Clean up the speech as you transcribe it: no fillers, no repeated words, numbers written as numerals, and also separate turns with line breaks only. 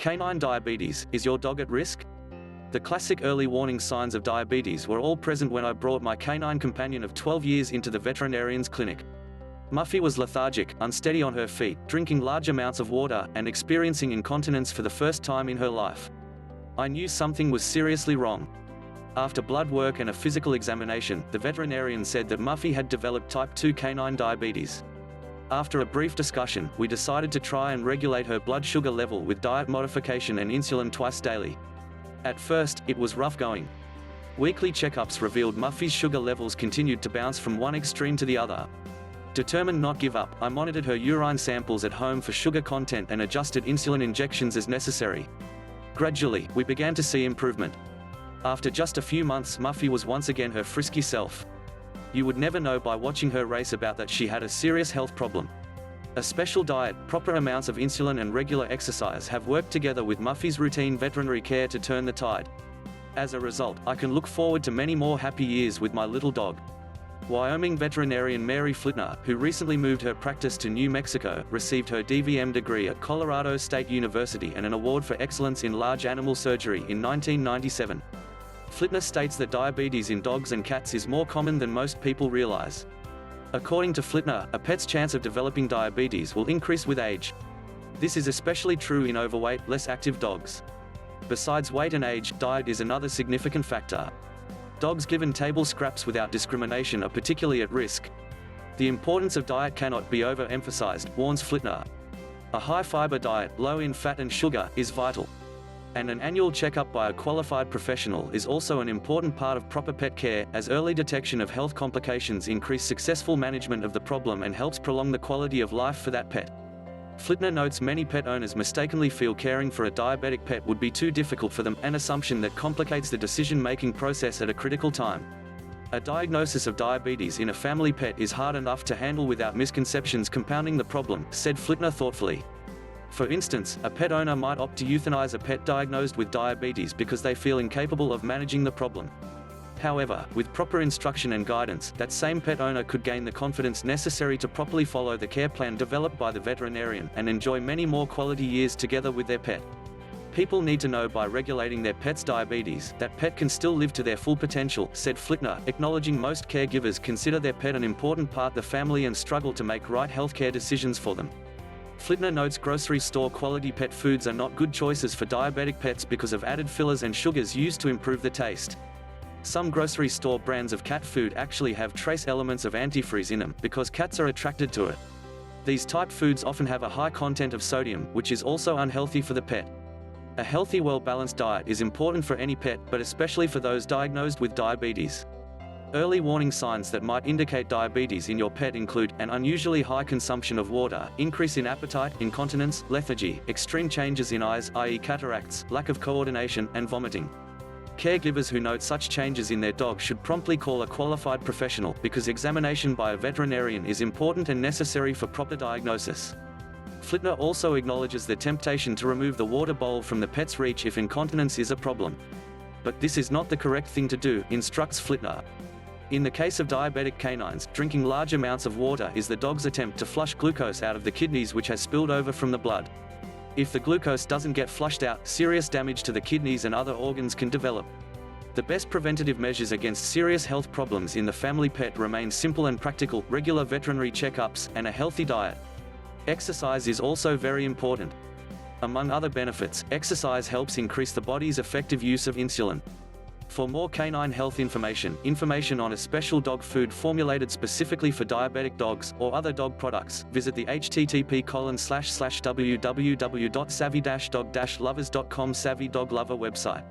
Canine diabetes. Is your dog at risk? The classic early warning signs of diabetes were all present when I brought my canine companion of 12 years into the veterinarian's clinic. Muffy was lethargic, unsteady on her feet, drinking large amounts of water, and experiencing incontinence for the first time in her life. I knew something was seriously wrong. After blood work and a physical examination, the veterinarian said that Muffy had developed type 2 canine diabetes. After a brief discussion, we decided to try and regulate her blood sugar level with diet modification and insulin twice daily. At first, it was rough going. Weekly checkups revealed Muffy's sugar levels continued to bounce from one extreme to the other. Determined not to give up, I monitored her urine samples at home for sugar content and adjusted insulin injections as necessary. Gradually, we began to see improvement. After just a few months, Muffy was once again her frisky self. You would never know by watching her race about that she had a serious health problem. A special diet, proper amounts of insulin and regular exercise have worked together with Muffy's routine veterinary care to turn the tide. As a result, I can look forward to many more happy years with my little dog. Wyoming veterinarian Mary Flitner, who recently moved her practice to New Mexico, received her DVM degree at Colorado State University and an award for excellence in large animal surgery in 1997. Flitner states that diabetes in dogs and cats is more common than most people realize. According to Flitner, a pet's chance of developing diabetes will increase with age. This is especially true in overweight, less active dogs. Besides weight and age, diet is another significant factor. Dogs given table scraps without discrimination are particularly at risk. The importance of diet cannot be overemphasized, warns Flitner. A high-fiber diet, low in fat and sugar, is vital. And an annual checkup by a qualified professional is also an important part of proper pet care, as early detection of health complications increase successful management of the problem and helps prolong the quality of life for that pet. Flitner notes many pet owners mistakenly feel caring for a diabetic pet would be too difficult for them, an assumption that complicates the decision-making process at a critical time. A diagnosis of diabetes in a family pet is hard enough to handle without misconceptions compounding the problem, said Flitner thoughtfully. For instance, a pet owner might opt to euthanize a pet diagnosed with diabetes because they feel incapable of managing the problem. However, with proper instruction and guidance, that same pet owner could gain the confidence necessary to properly follow the care plan developed by the veterinarian and enjoy many more quality years together with their pet. People need to know by regulating their pet's diabetes, that pet can still live to their full potential, said Flitner, acknowledging most caregivers consider their pet an important part of the family and struggle to make right healthcare decisions for them. Flitner notes grocery store quality pet foods are not good choices for diabetic pets because of added fillers and sugars used to improve the taste. Some grocery store brands of cat food actually have trace elements of antifreeze in them, because cats are attracted to it. These type foods often have a high content of sodium, which is also unhealthy for the pet. A healthy, well-balanced diet is important for any pet, but especially for those diagnosed with diabetes. Early warning signs that might indicate diabetes in your pet include an unusually high consumption of water, increase in appetite, incontinence, lethargy, extreme changes in eyes, i.e. cataracts, lack of coordination, and vomiting. Caregivers who note such changes in their dog should promptly call a qualified professional, because examination by a veterinarian is important and necessary for proper diagnosis. Flitner also acknowledges the temptation to remove the water bowl from the pet's reach if incontinence is a problem. But this is not the correct thing to do, instructs Flitner. In the case of diabetic canines, drinking large amounts of water is the dog's attempt to flush glucose out of the kidneys which has spilled over from the blood. If the glucose doesn't get flushed out, serious damage to the kidneys and other organs can develop. The best preventative measures against serious health problems in the family pet remain simple and practical: regular veterinary checkups, and a healthy diet. Exercise is also very important. Among other benefits, exercise helps increase the body's effective use of insulin. For more canine health information on a special dog food formulated specifically for diabetic dogs, or other dog products, visit the http://www.savvy-dog-lovers.com Savvy Dog Lover website.